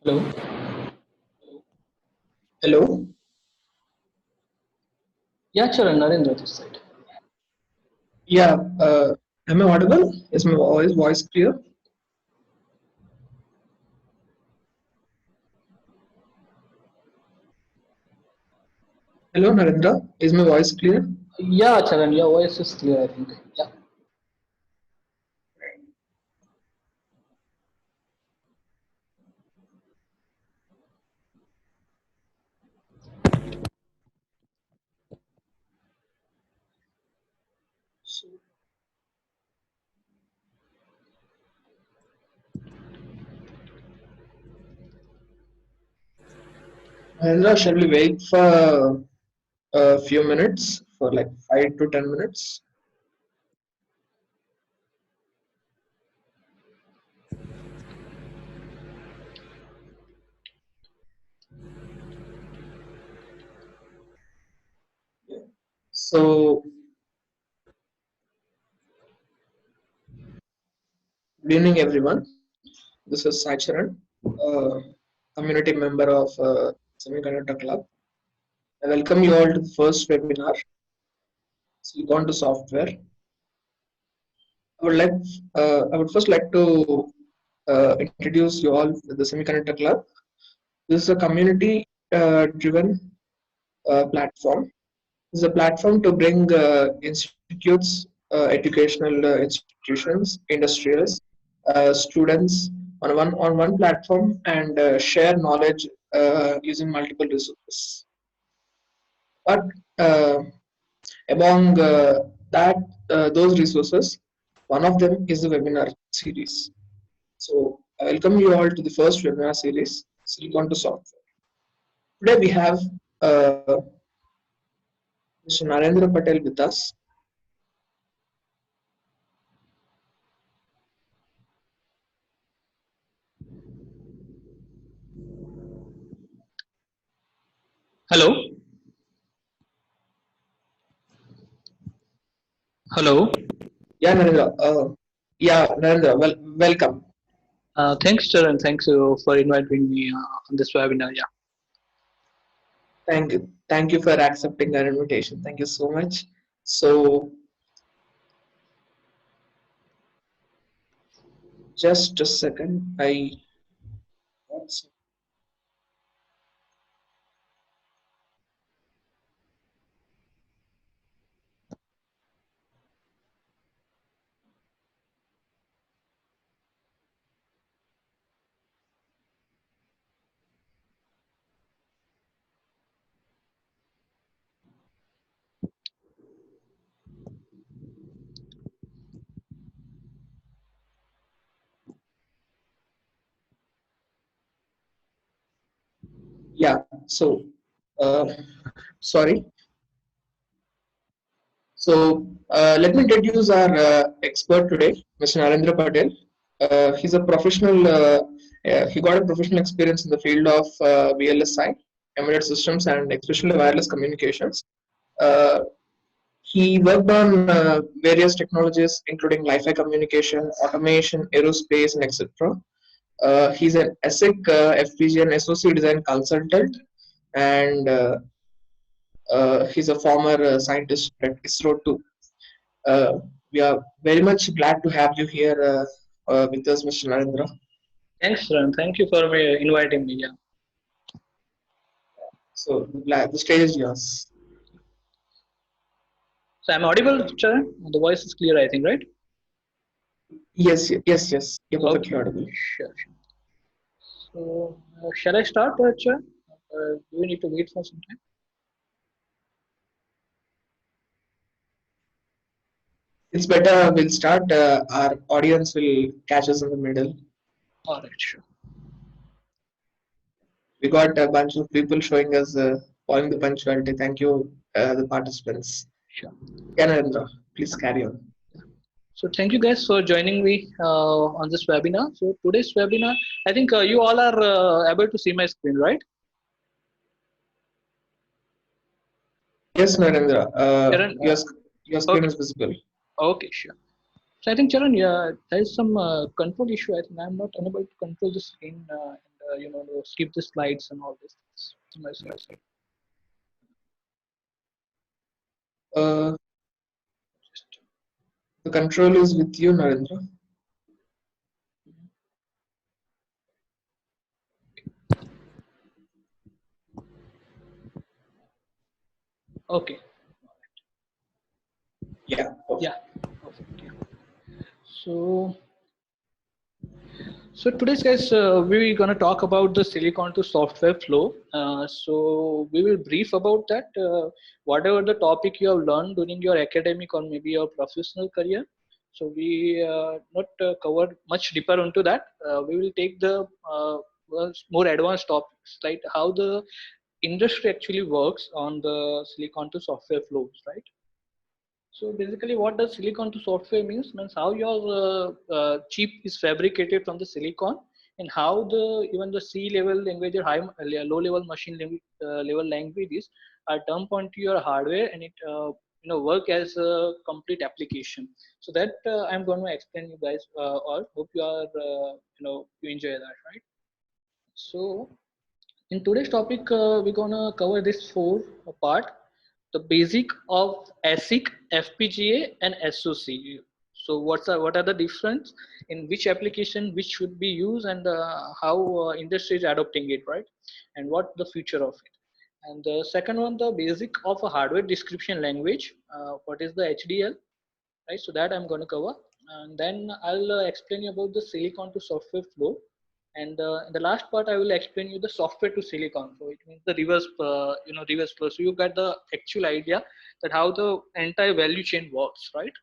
Hello. Hello. Yeah, Charan, Narendra this side. Yeah. Am I audible? Is my voice clear? Hello, Narendra. Is my voice clear? Yeah, Charan, your voice is clear, I think. Yeah. Narendra, shall we wait for a few minutes, for like 5 to 10 minutes? So, good evening, everyone. This is Sai Charan, uh, community member of Semiconductor Club. I welcome you all to the first webinar, Silicon to Software. I would first like to introduce you all to the Semiconductor Club. This is a community-driven platform. This is a platform to bring institutes, educational institutions, industrials, students on one platform and share knowledge using multiple resources. But uh, among those resources, one of them is the webinar series. So I welcome you all to the first webinar series, Silicon to Software. Today we have Mr. Narendra Patel with us. Hello. Hello. Yeah, Narendra. Narendra. Welcome. Thanks, Charan. Thanks for inviting me on this webinar. Yeah. Thank you. Thank you for accepting our invitation. Thank you so much. So, just a second. Yeah. So, uh, sorry. So, let me introduce our expert today, Mr. Narendra Patel. He's a professional. He got a professional experience in the field of VLSI, embedded systems, and especially wireless communications. Uh, he worked on various technologies, including Wi-Fi communication, automation, aerospace, and etc. He's an ASIC FPGA and SoC design consultant, and he's a former scientist at ISRO too. Uh, we are very much glad to have you here with us, Mr. Narendra. Thanks, Ran. Thank you for inviting me. Yeah. So the stage is yours. So I'm audible, Charan? The voice is clear, I think, right? Yes. You're perfectly audible. Sure. So shall I start, Charan? Do we need to wait for some time? It's better we'll start. Our audience will catch us in the middle. All right, sure. We got a bunch of people showing us following the punctuality. Thank you, the participants. Sure. Yeah, Narendra, please carry on. So thank you guys for joining me on this webinar. So today's webinar, I think you all are able to see my screen, right? Yes, Narendra. Charan, your screen is visible. Okay, sure. So I think Charan, yeah, there is some control issue. I think I'm not unable to control the screen. skip the slides and all these things on my side. Uh, the control is with you, Narendra. Okay. Yeah. Yeah. Perfect. Yeah. So So today's guys, we're gonna talk about the silicon to software flow. So we will brief about that. Whatever the topic you have learned during your academic or maybe your professional career. So we not cover much deeper into that. We will take the more advanced topics, like how the industry actually works on the silicon to software flows, right? So basically, what does silicon to software means? Means how your chip is fabricated from the silicon, and how the even the C level language or low level machine level languages are dumped onto your hardware, and it work as a complete application. So that I'm going to explain you guys all. Hope you are you enjoy that, right? So in today's topic, we're gonna cover this four part: the basic of ASIC, FPGA, and SoC. So what are the difference in which application which should be used, and how industry is adopting it, right? And what the future of it. And the second one, the basic of a hardware description language. What is the HDL, right? So that I'm going to cover, and then I'll explain you about the silicon to software flow, and in the last part I will explain you the software to silicon. So it means the reverse reverse flow, so you get the actual idea that how the entire value chain works, right?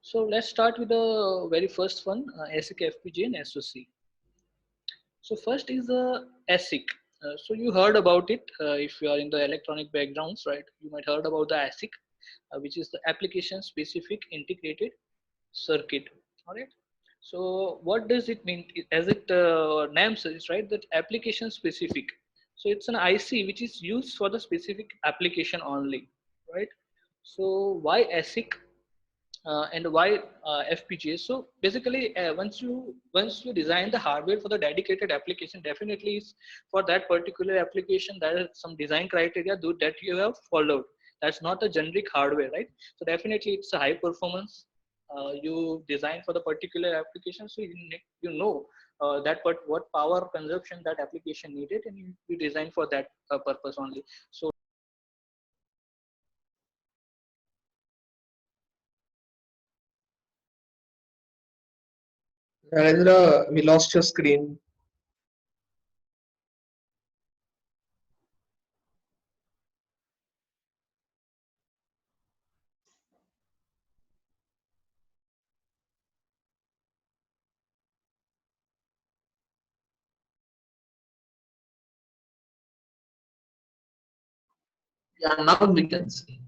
So let's start with the very first one, ASIC, FPGA, and SoC. So first is the ASIC. So you heard about it if you are in the electronic backgrounds, right? You might heard about the ASIC, which is the application specific integrated circuit. All right. So what does it mean? As it name says, right, that application specific. So it's an IC which is used for the specific application only, right? So why ASIC and why FPGA? So basically, once you design the hardware for the dedicated application, definitely is for that particular application. There is some design criteria that you have followed. That's not a generic hardware, right? So definitely, it's a high performance. You design for the particular application, so you know that what power consumption that application needed, and you design for that purpose only. So Narendra, we lost your screen. Yeah, now we can see.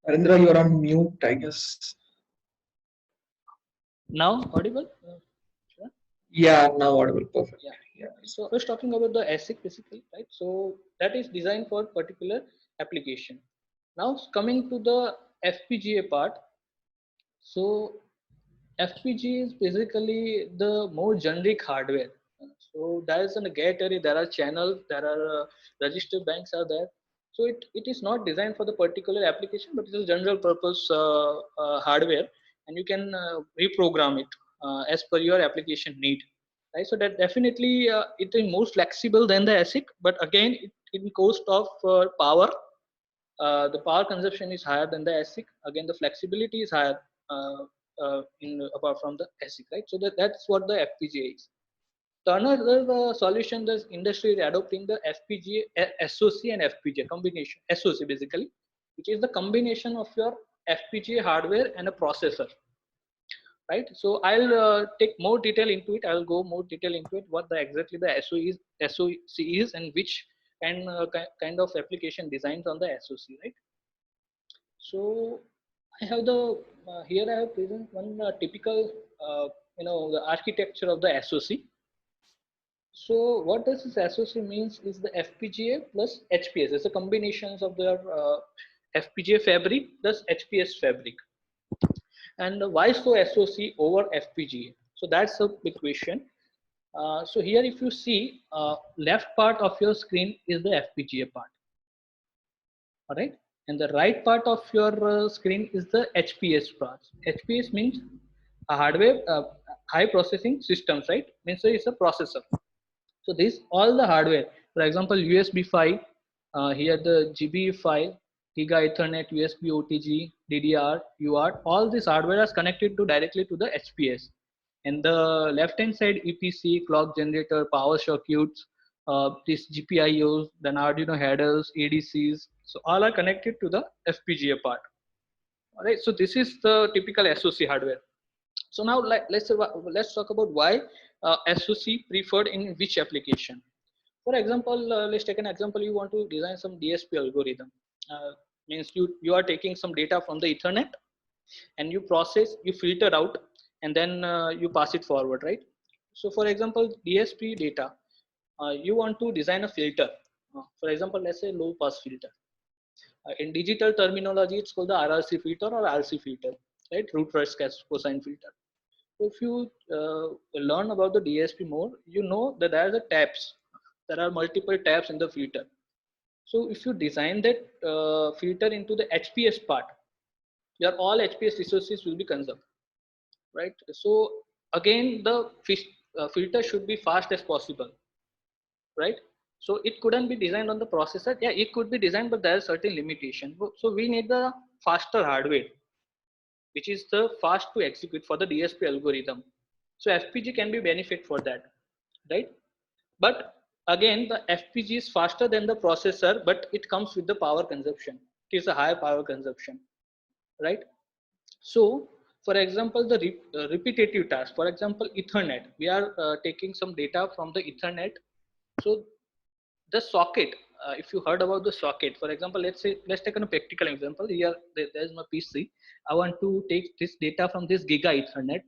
Narendra, you're on mute, I guess. now audible. Sure. Yeah, now audible. Perfect. Yeah. Yeah. So I was talking about the ASIC basically, right? So that is designed for particular application. Now coming to the FPGA part. So FPGA is basically the more generic hardware. So there is a gate array, there are channels, there are register banks are there. So it is not designed for the particular application, but it is a general purpose hardware, and you can reprogram it as per your application need. Right. So that definitely it is more flexible than the ASIC, but again, in cost of power, the power consumption is higher than the ASIC. Again, the flexibility is higher in apart from the ASIC, right? So that's what the FPGA is. So another solution the industry is adopting the FPGA, SoC and FPGA combination. SoC basically, which is the combination of your FPGA hardware and a processor, right? So I'll take more detail into it. I'll go more detail into it. What the exactly the SoC is, and which kind of application designs on the SoC, right? So I have the here I have present one typical the architecture of the SOC. So what does this SOC means is the FPGA plus HPS. It's a combinations of their FPGA fabric plus HPS fabric. And why so SOC over FPGA? So that's a big question. So here if you see left part of your screen is the FPGA part. All right, and the right part of your screen is the HPS part. HPS means a hardware high processing systems, right? Means it's a processor. So this all the hardware, for example USB 5, here the GBE file, Giga Ethernet, USB OTG, DDR, UART, all this hardware is connected to directly to the HPS. And the left hand side EPC, clock generator, power circuits, this GPIOs, then Arduino headers, ADCs, so all are connected to the FPGA part. All right, so this is the typical SOC hardware. So now let's talk about why SOC preferred in which application. For example, let's take an example. You want to design some DSP algorithm. Means you are taking some data from the Ethernet and you process, you filter out, and then you pass it forward, right? So for example, DSP data, you want to design a filter. For example, let's say low pass filter. In digital terminology, it's called the RRC filter or RC filter, right? Root first cosine filter. So if you learn about the DSP more, you know that there are the tabs. There are multiple tabs in the filter. So if you design that filter into the HPS part, your all HPS resources will be conserved, right? So again, the filter should be fast as possible, right? So it couldn't be designed on the processor. Yeah, it could be designed, but there are certain limitations. So we need the faster hardware, which is the fast to execute for the DSP algorithm. So FPG can be benefit for that, right? But again, the FPG is faster than the processor, but it comes with the power consumption. It is a higher power consumption, right? So, for example, the repetitive task, for example, Ethernet, we are taking some data from the Ethernet. So the socket, if you heard about the socket, for example, let's take a practical example. Here there's my PC. I want to take this data from this Giga Ethernet,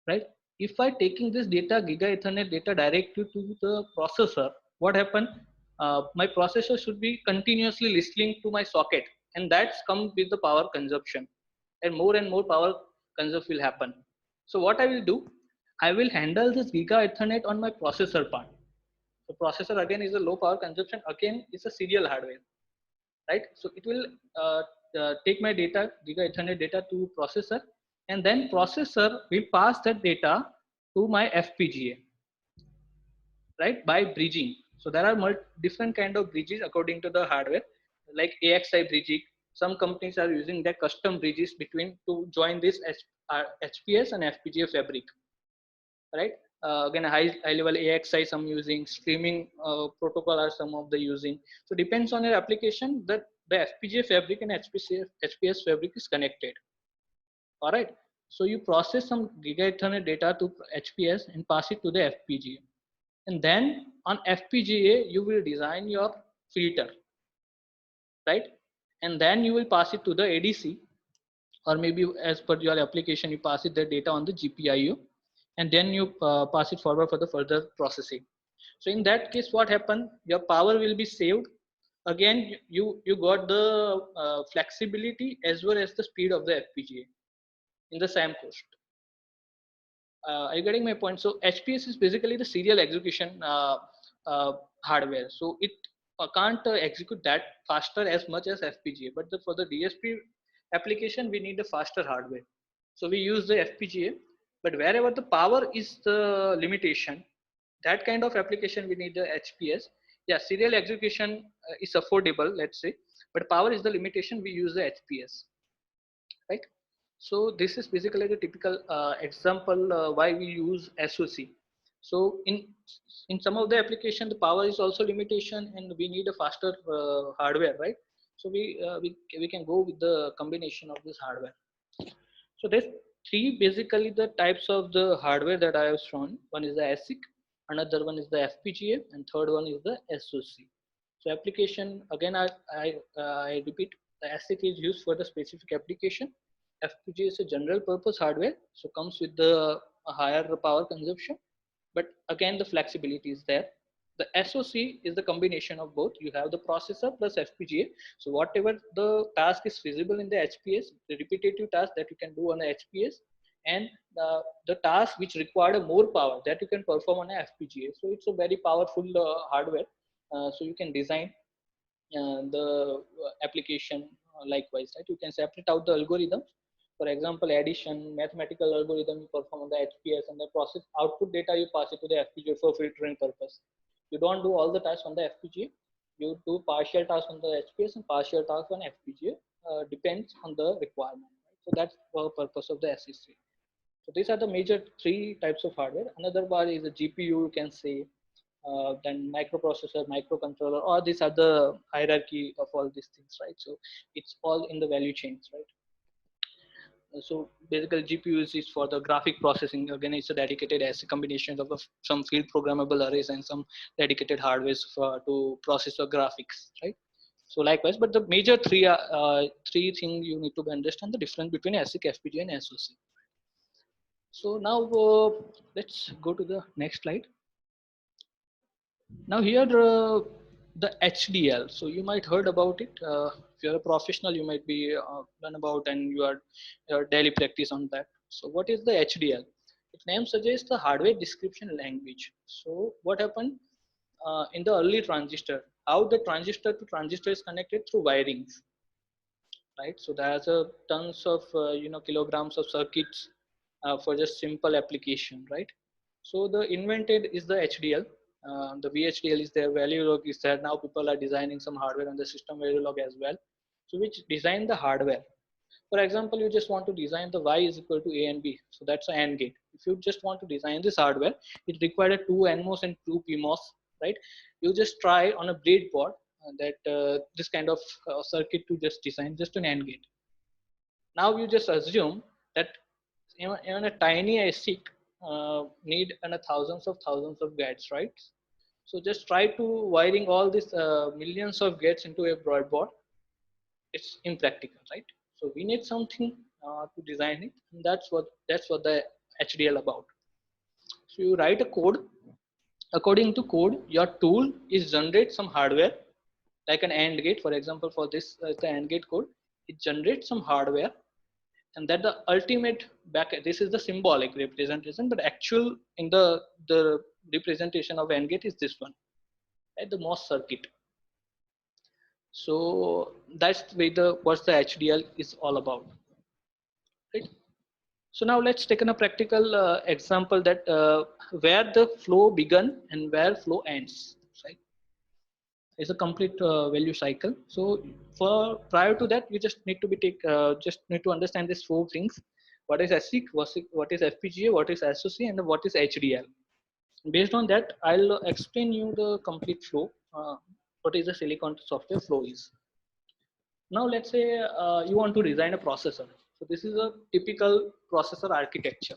right? If I taking this data, Giga Ethernet data directly to the processor, what happen? My processor should be continuously listening to my socket, and that's come with the power consumption, and more power consumption will happen. So what I will do, I will handle this Giga Ethernet on my processor part. So processor again is a low power consumption. Again, it's a serial hardware, right? So it will take my data, Giga Ethernet data to processor, and then processor will pass that data to my FPGA, right? By bridging. So there are different kind of bridges according to the hardware, like AXI bridging. Some companies are using their custom bridges between to join this HPS and FPGA fabric, right? Again, high level AXI some using, streaming protocol are some of the using. So depends on your application that the FPGA fabric and HPS fabric is connected. All right. So you process some Giga Ethernet data to HPS and pass it to the FPGA. And then on FPGA, you will design your filter, right? And then you will pass it to the ADC, or maybe as per your application, you pass it the data on the GPIO, and then you pass it forward for the further processing. So in that case, what happened? Your power will be saved. Again, you got the flexibility as well as the speed of the FPGA in the same cost. Are you getting my point? So HPS is basically the serial execution hardware. So it can't execute that faster as much as FPGA. But for the DSP application, we need a faster hardware. So we use the FPGA. But wherever the power is the limitation, that kind of application we need the HPS. Yeah, serial execution is affordable, let's say, but power is the limitation. We use the HPS, right? So this is basically the typical example why we use SOC. So in some of the application, the power is also limitation, and we need a faster hardware, right? So we can go with the combination of this hardware. So there's three basically the types of the hardware that I have shown. One is the ASIC, another one is the FPGA, and third one is the SOC. So application again, I repeat, The ASIC is used for the specific application. FPGA is a general purpose hardware, so comes with the a higher power consumption, but again the flexibility is there. The SoC is the combination of both. You have the processor plus FPGA. So whatever the task is feasible in the HPS, the repetitive task that you can do on the HPS, and the task which require more power that you can perform on a FPGA. So it's a very powerful hardware. So you can design the application likewise, right? You can separate out the algorithms. For example, addition, mathematical algorithm you perform on the HPS, and the process output data you pass it to the FPGA for filtering purpose. You don't do all the tasks on the FPGA. You do partial tasks on the HPS and partial tasks on FPGA. Depends on the requirement. Right? So that's the purpose of the SEC. So these are the major three types of hardware. Another one is a GPU, you can say, then microprocessor, microcontroller, or these are the hierarchy of all these things, right? So it's all in the value chains, right? So basically GPU is for the graphic processing. Again, it's a dedicated as a combination of some field programmable arrays and some dedicated hardware to process the graphics, right? So likewise, but the major three things you need to understand the difference between ASIC, FPGA, and SoC. So now let's go to the next slide. Now here the HDL. So you might heard about it. If you're a professional, you might be learn about and you are your daily practice on that. So what is the HDL? Its name suggests the hardware description language. So what happened in the early transistor? How the transistor to transistor is connected through wirings, right? So there's a tons of kilograms of circuits for just simple application, right? So the invented is the HDL. The VHDL is there, Verilog is there. Now people are designing some hardware on the system Verilog as well. So which design the hardware. For example, you just want to design the Y is equal to A and B. So that's an AND gate. If you just want to design this hardware, it requires two NMOS and two PMOS, right? You just try on a breadboard that this kind of circuit to just design just an AND gate. Now you just assume that even a tiny ASIC need thousands of gates, right? So just try to wiring all these millions of gates into a breadboard. It's impractical, right? So we need something to design it, and that's what the HDL about. So you write a code. According to code, your tool is generate some hardware like an AND gate. For example, for this the AND gate code, it generates some hardware, and that the ultimate back. This is the symbolic representation, but actual in the representation of AND gate is this one, right? The MOS circuit. So that's the way what the HDL is all about, right? So now let's take a practical example that where the flow begun and where flow ends, right? It's a complete value cycle. So for prior to that, we just need to just need to understand these four things: what is ASIC, what is FPGA, what is SoC, and what is HDL. Based on that, I'll explain you the complete flow. What is the silicon to software flow is. Now let's say you want to design a processor. So this is a typical processor architecture.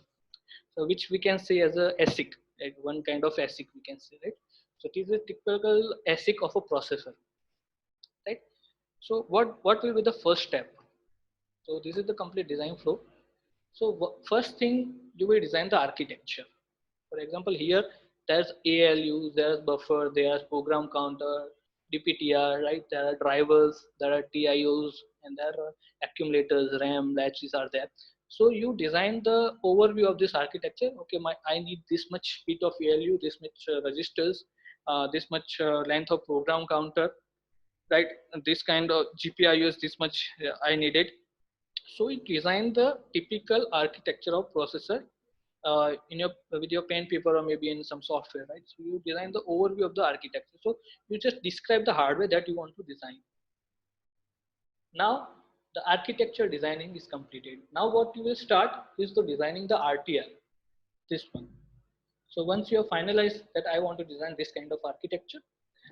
So which we can say as a ASIC, like one kind of ASIC we can say, right? So it is a typical ASIC of a processor, right? So what will be the first step? So this is the complete design flow. So first thing you will design the architecture. For example, here there's ALU, there's buffer, there's program counter, DPTR, right? There are drivers, there are TIOs, and there are accumulators, RAM, latches are there. So you design the overview of this architecture. Okay, I need this much bit of ALU, this much registers, this much length of program counter, right? And this kind of GPIO is this much I needed. So you design the typical architecture of processor in your with your pen paper or maybe in some software, right? So you design the overview of the architecture. So you just describe the hardware that you want to design. Now the architecture designing is completed. Now what you will start is to designing the RTL, this one. So once you have finalized that I want to design this kind of architecture,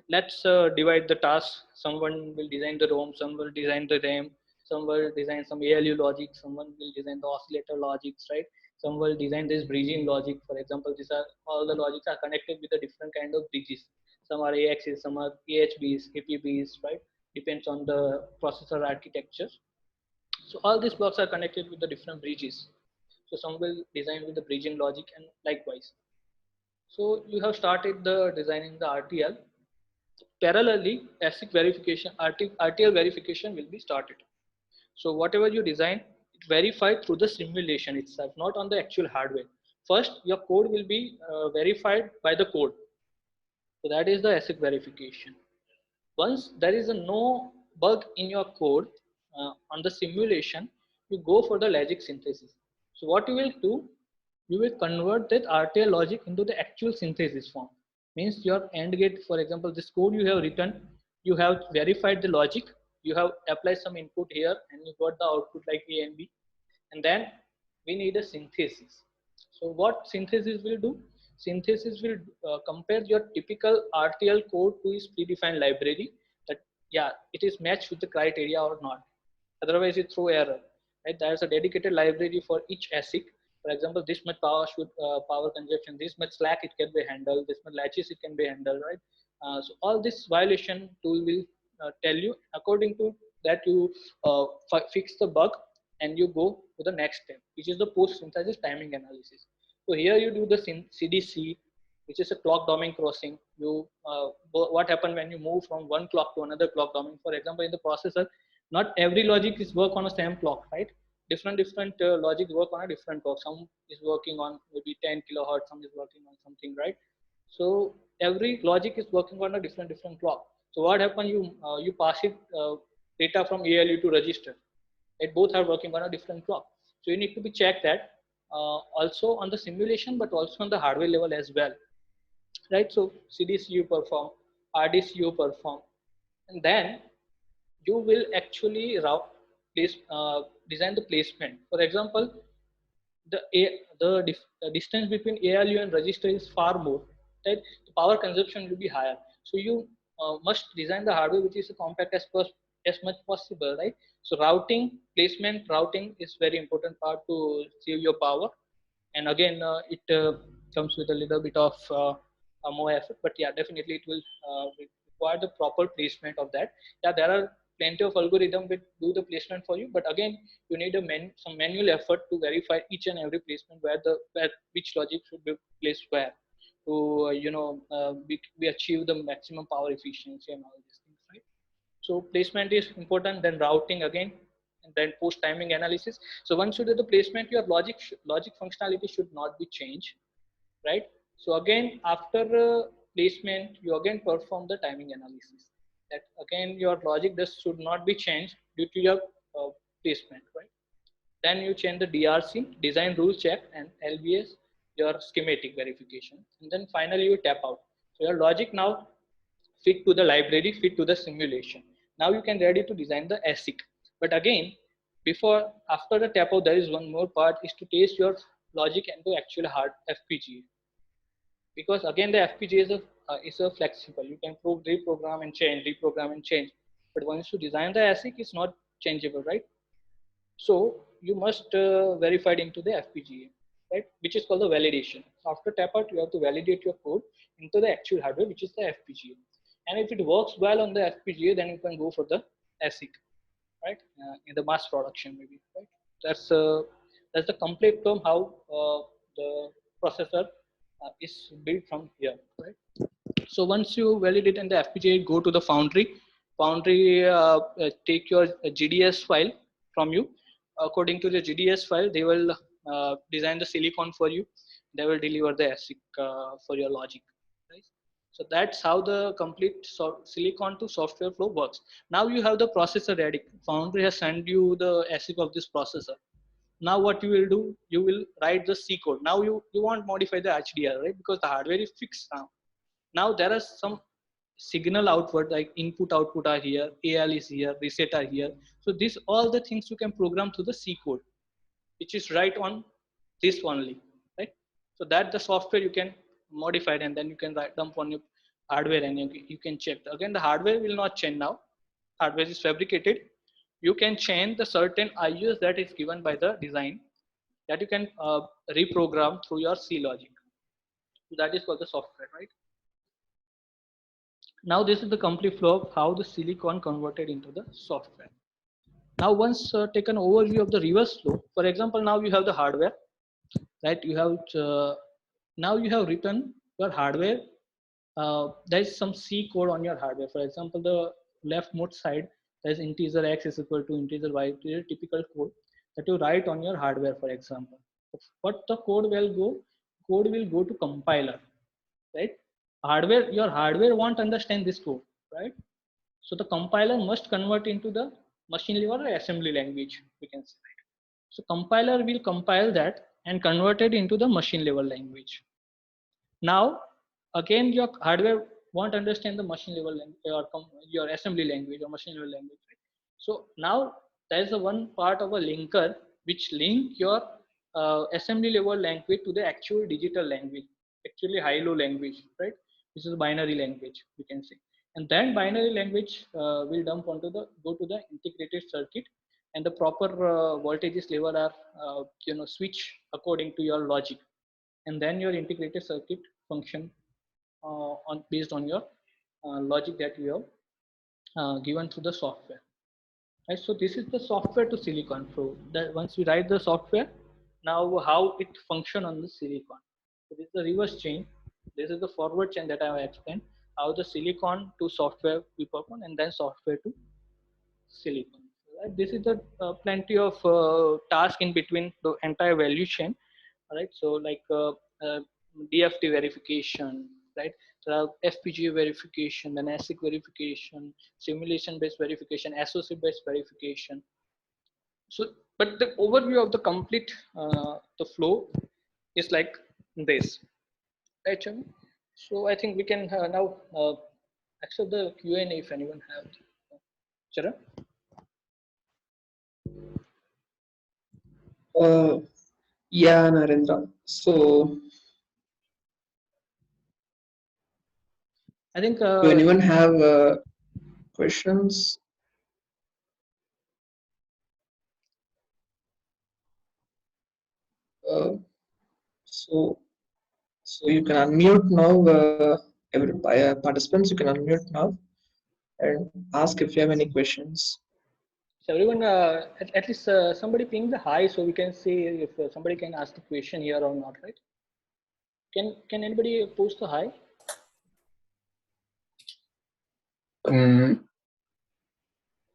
let's divide the tasks. Someone will design the ROM, some will design the RAM, some will design some ALU logic, someone will design the oscillator logics, right? Some will design this bridging logic. For example, these are all the logics are connected with a different kind of bridges. Some are AXs, some are AHBs, APBs, right? depends on the processor architecture. So all these blocks are connected with the different bridges. So some will design with the bridging logic and likewise. So you have started the designing the RTL. Parallelly, ASIC verification, RTL verification will be started. So whatever you design, it verified through the simulation itself, not on the actual hardware. First, your code will be verified by the code. So that is the ASIC verification. Once there is a no bug in your code on the simulation, you go for the logic synthesis. So what you will do, you will convert that RTL logic into the actual synthesis form. Means your AND gate, for example, this code you have written, you have verified the logic, you have applied some input here and you got the output like A and B. And then we need a synthesis. So what synthesis will do? Synthesis will compare your typical RTL code to its predefined library that yeah, it is matched with the criteria or not. Otherwise it throw error. Right? There is a dedicated library for each ASIC. For example, this much power consumption, this much slack it can be handled, this much latches it can be handled, right? So all this violation tool will tell you according to that you fix the bug and you go to the next step, which is the post synthesis timing analysis. So here you do the CDC, which is a clock domain crossing. You what happened when you move from one clock to another clock domain? For example, in the processor, not every logic is work on the same clock, right? Different logic work on a different clock. Some is working on maybe 10 kilohertz, some is working on something, right? So every logic is working on a different clock. So what happened? You pass it data from ALU to register. It both are working on a different clock. So you need to be checked that also on the simulation, but also on the hardware level as well, right? So CDC you perform, RDC you perform, and then you will actually design the placement. For example, the distance between ALU and register is far more, right? The power consumption will be higher. So you must design the hardware which is compact as much possible, right? So routing is very important part to save your power. And again, it comes with a little bit of more effort, but yeah, definitely it will require the proper placement of that. Yeah, there are plenty of algorithm which do the placement for you, but again, you need some manual effort to verify each and every placement where which logic should be placed where to we achieve the maximum power efficiency and all these things, right? So placement is important, then routing again, and then post timing analysis. So once you do the placement, your logic functionality should not be changed, right? So again, after placement, you again perform the timing analysis. That again, your logic should not be changed due to your placement, right? Then you change the DRC, design rule check, and LBS, your schematic verification, and then finally you tap out. So your logic now fit to the library, fit to the simulation. Now you can ready to design the ASIC. But again, after the tap out, there is one more part is to test your logic into actual hard FPGA. Because again, the FPGA is a flexible. You can reprogram and change, reprogram and change. But once you design the ASIC, it's not changeable, right? So you must verify it into the FPGA, right? Which is called the validation. So after tap out, you have to validate your code into the actual hardware, which is the FPGA. And if it works well on the FPGA, then you can go for the ASIC, right? In the mass production, maybe, right? That's the complete term how the processor is built from here, right? So once you validate in the FPGA, go to the foundry. Foundry take your GDS file from you. According to the GDS file, they will design the silicon for you. They will deliver the ASIC for your logic, right? So that's how the complete silicon to software flow works. Now you have the processor ready. Foundry has sent you the ASIC of this processor. Now what you will do, you will write the C code. Now you won't modify the HDR, right? Because the hardware is fixed now. Now there are some signal outward like input output are here, AL is here, reset are here. So these all the things you can program through the C code, which is right on this only, right? So that the software you can modify it and then you can dump on your hardware and you can check. Again, the hardware will not change now. Hardware is fabricated. You can change the certain IUs that is given by the design that you can reprogram through your C logic. So that is called the software, right? Now this is the complete flow of how the silicon converted into the software. Now once take an overview of the reverse flow. For example, now you have the hardware, right? You have now you have written your hardware. There is some C code on your hardware. For example, the leftmost side, there is integer x is equal to integer y, typical code that you write on your hardware. For example, what the code will go? Code will go to compiler, right? Your hardware won't understand this code, right? So the compiler must convert into the machine level or assembly language, we can say. Right? So compiler will compile that and convert it into the machine level language. Now, again, your hardware won't understand the machine level or your assembly language or machine level language. Right? So now there is a one part of a linker which link your assembly level language to the actual digital language, actually high-low language, right? This is a binary language, we can say. And then binary language will dump onto the go to the integrated circuit, and the proper voltages level are switch according to your logic, and then your integrated circuit function on based on your logic that you have given to the software. Right, so this is the software to silicon flow. That once we write the software, now how it function on the silicon. So this is the reverse chain. This is the forward chain that I have explained. How the silicon to software we perform, and then software to silicon. Right? This is the plenty of task in between the entire value chain. Right, so like DFT verification, right? So FPGA verification, then ASIC verification, simulation-based verification, SOC-based verification. So, but the overview of the complete the flow is like this, right, Chavi? So I think we can now accept the Q&A if anyone has. Charan? Yeah, Narendra. So, I think do anyone have questions? Uh, so, so you can unmute now. Every participants, you can unmute now and ask if you have any questions. so everyone, at least somebody ping the hi, so we can see if somebody can ask the question here or not, right? Can anybody post the hi?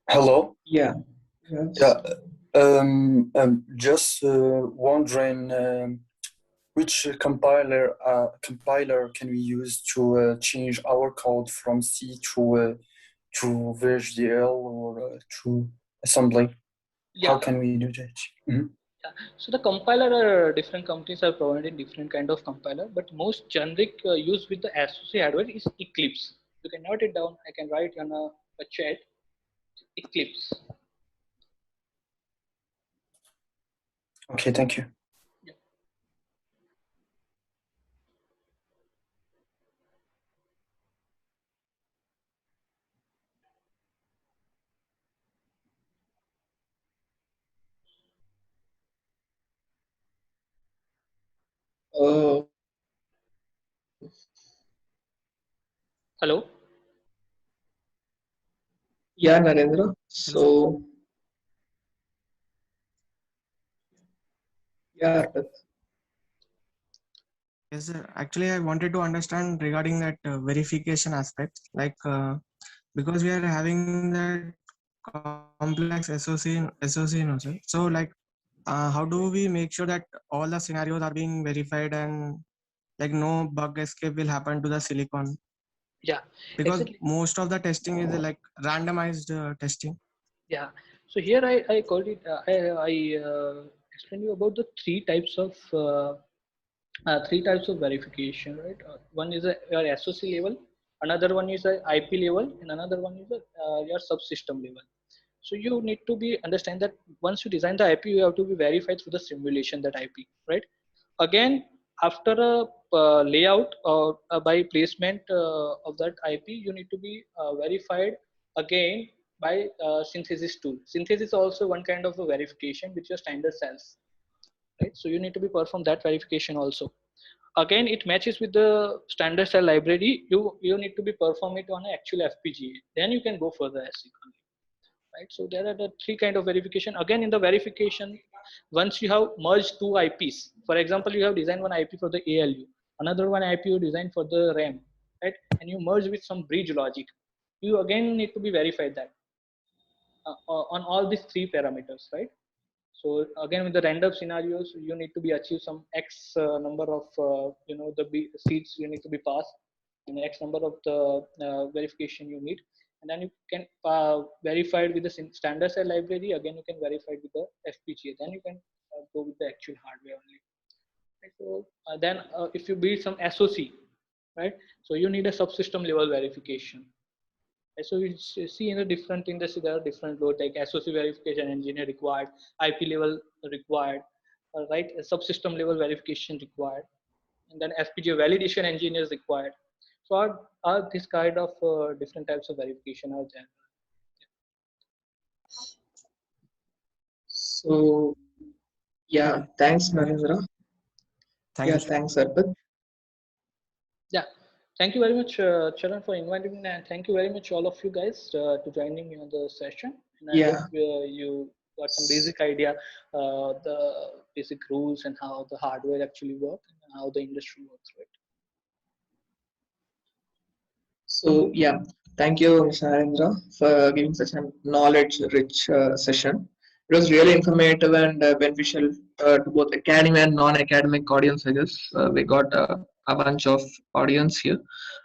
Hello. Yeah. Yes. Yeah. Just wondering which compiler can we use to change our code from C to VHDL or to assembly? Yeah. How can we do that? Mm-hmm. Yeah. So the compiler, different companies are providing different kind of compiler, but most generic use with the SoC hardware is Eclipse. You can note it down. I can write on a chat. Eclipse. Okay, thank you. Yeah. Hello. Yeah, Narendra. So, yeah. Yes, sir. Actually, I wanted to understand regarding that verification aspect, like because we are having that complex SOC, you know, sir. So, like, how do we make sure that all the scenarios are being verified and like no bug escape will happen to the silicon? Yeah. Because Exactly. most of the testing is like randomized testing. Yeah. So here I called it. I explained you about the three types of verification, right? One is your SoC level, another one is a IP level, and another one is your subsystem level. So you need to be understand that once you design the IP, you have to be verified through the simulation that IP, right? Again, after a layout or by placement of that IP, you need to be verified again by synthesis tool. Synthesis is also one kind of a verification with your standard cells, right? So you need to be perform that verification also. again it matches with the standard cell library, you need to be perform it on an actual FPGA. Then you can go for the ASIC only, right? So there are the three kind of verification. Again, in the verification, once you have merged two IPs, for example, you have designed one IP for the ALU, another one IP you designed for the RAM, right? And you merge with some bridge logic. You again need to be verified that on all these three parameters, right? So again, with the random scenarios, you need to be achieve some X number of the seeds you need to be passed, and X number of the verification you need, and then you can verify it with the standard cell library. Again, you can verify it with the FPGA. Then you can go with the actual hardware only. Right? So then if you build some SoC, right? So you need a subsystem level verification. So we see in the different industry there are different load like SoC verification engineer required, IP level required, right? A subsystem level verification required, and then FPGA validation engineers required. So are this kind of different types of verification are there? So yeah, thanks Narendra. Thank Yeah, you. thanks Arpit. Yeah, thank you very much, Charan, for inviting me, and thank you very much all of you guys to joining me on the session. And I Yeah. hope you got some basic idea, the basic rules and how the hardware actually works and how the industry works, right? So yeah, thank you, Mr. Narendra, for giving such a knowledge-rich session. It was really informative and beneficial to both academic and non-academic audience. I guess we got a bunch of audience here.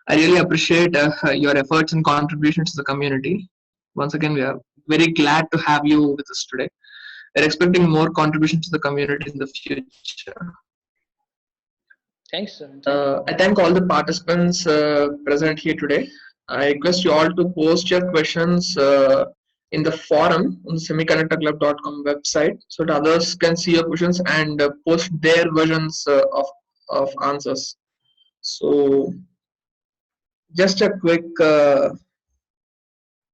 I really appreciate your efforts and contributions to the community. Once again, we are very glad to have you with us today. We're expecting more contributions to the community in the future. Thanks, sir. I thank all the participants present here today. I request you all to post your questions in the forum on the semiconductorclub.com website so that others can see your questions and post their versions of answers. So just a quick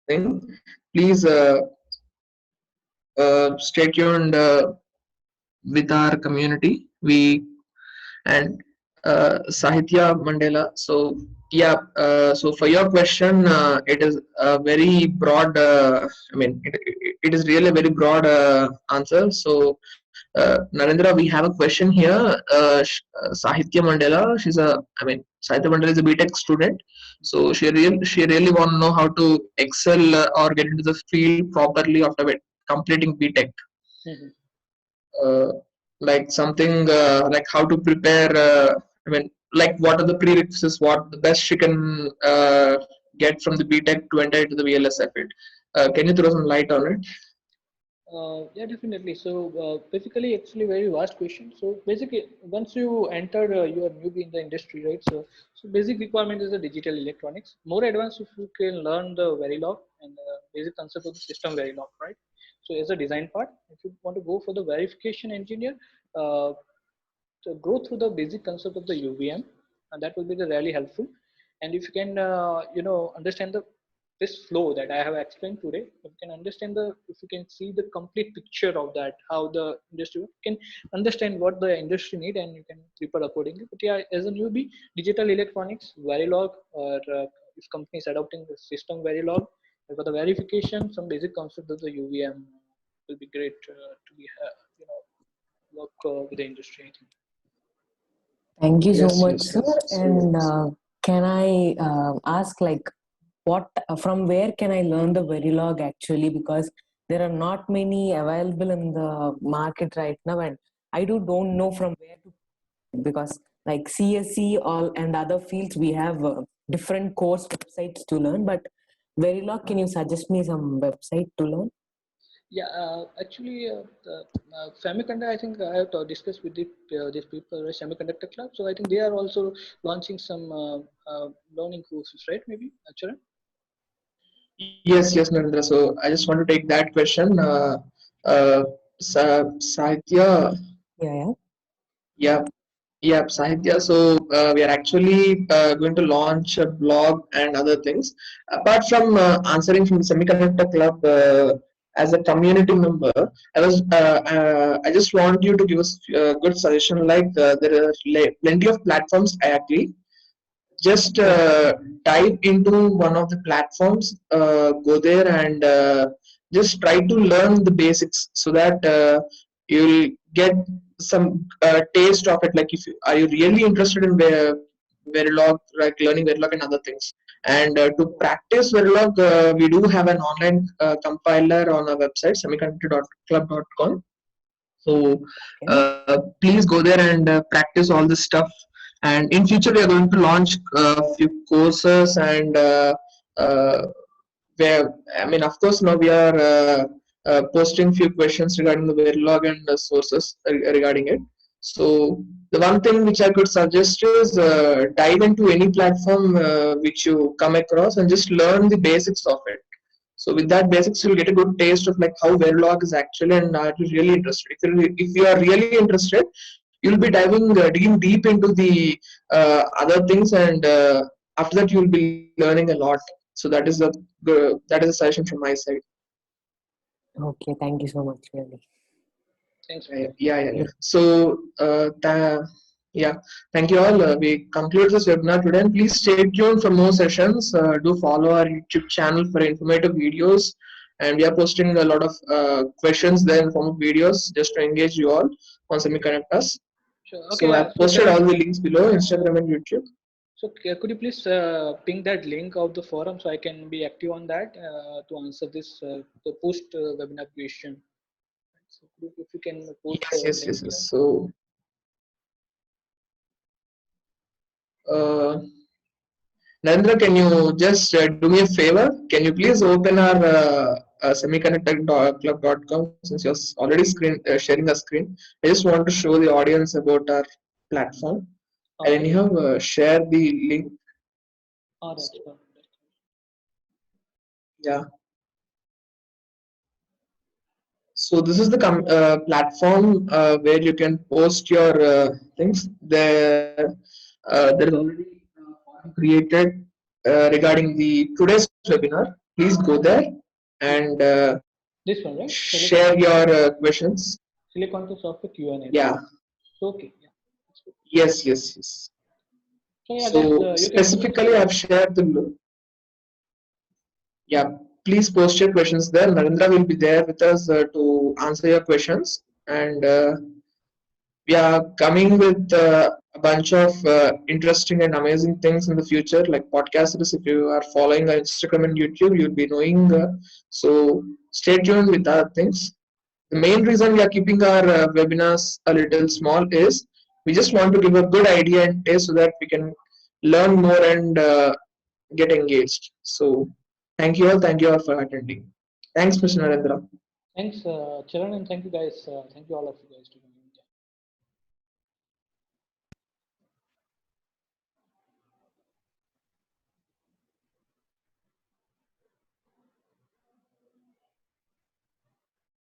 thing, please stay tuned with our community. And Sahitya Mandela. So yeah, so for your question, it is a very broad. I mean, it is really a very broad answer. So Narendra, we have a question here. Sahitya Mandela. Sahitya Mandela is a BTech student. So she really want to know how to excel or get into the field properly after completing BTech. Like something like how to prepare. Like what are the prerequisites? What the best she can get from the BTech to enter into the VLSI field? Can you throw some light on it? Yeah, definitely. So basically, actually, very vast question. So basically, once you enter, you are newbie in the industry, right? So basic requirement is the digital electronics. More advanced, if you can learn the Verilog and the basic concept of the system Verilog, right? So as a design part, if you want to go for the verification engineer, to go through the basic concept of the UVM, and that will be the really helpful. And if you can, understand this flow that I have explained today, if you can understand if you can see the complete picture of that, how the industry works, you can understand what the industry need and you can prepare accordingly. But yeah, as a newbie, digital electronics, Verilog, or if company is adopting the system Verilog, for the verification, some basic concept of the UVM will be great to be, work with the industry, I think. Thank you so Yes, much, yes, sir. yes. And can I ask, like, what from where can I learn the Verilog actually? Because there are not many available in the market right now, and I don't know from where to. Because like CSE all and other fields, we have different course websites to learn. But Verilog, can you suggest me some website to learn? Yeah, actually, Semiconductor, I think I have discussed with these people, right, Semiconductor Club. So I think they are also launching some learning courses, right? Maybe, Charan? Yes, Narendra. So I just want to take that question. Sahitya. Yeah. Yeah, Sahitya. So we are actually going to launch a blog and other things. Apart from answering from the Semiconductor Club, as a community member, I just want you to give us a good suggestion. Like there are plenty of platforms. I agree. Just dive into one of the platforms, go there and just try to learn the basics so that you'll get some taste of it. Like if you, are you really interested in Verilog, like learning Verilog and other things. And to practice Verilog, we do have an online compiler on our website, semiconductor.club.com. So please go there and practice all this stuff. And in future, we are going to launch a few courses and where, I mean, of course, now we are posting few questions regarding the Verilog and the sources regarding it. So the one thing which I could suggest is dive into any platform which you come across and just learn the basics of it. So with that basics, you'll get a good taste of like how Verilog is actually, and are you really interested? If you are really interested, you'll be digging deep into the other things, and after that you'll be learning a lot. So that is a suggestion from my side. Okay, thank you so much, really. Thanks. Yeah. So yeah, thank you all. We conclude this webinar today, and please stay tuned for more sessions. Do follow our YouTube channel for informative videos, and we are posting a lot of questions there in form of videos just to engage you all on semiconductors. Sure. Okay. So I've posted all the links below, Instagram and YouTube. So could you please ping that link of the forum so I can be active on that to answer this the post webinar question. So if you can post Yes. So Narendra, can you just do me a favor? Can you please open our semiconductor.club.com, since you're already sharing a screen? I just want to show the audience about our platform. Okay. And anyhow, share the link. All right. Yeah. So this is the platform where you can post your things. There is already created regarding the today's webinar. Please go there and This one, right? share your questions. Silicon to software Q&A. Yeah. Okay. Yeah. Yes. So, yeah, So specifically, I've shared the link. Yeah, please post your questions there. Narendra will be there with us to answer your questions, and we are coming with a bunch of interesting and amazing things in the future, like podcasters. If you are following our Instagram and YouTube, you'll be knowing. So stay tuned with other things. The main reason we are keeping our webinars a little small is we just want to give a good idea and taste so that we can learn more and get engaged. So thank you all for attending. Thanks, Mr. Narendra. Thanks, Charan, and thank you guys. Thank you all of you guys.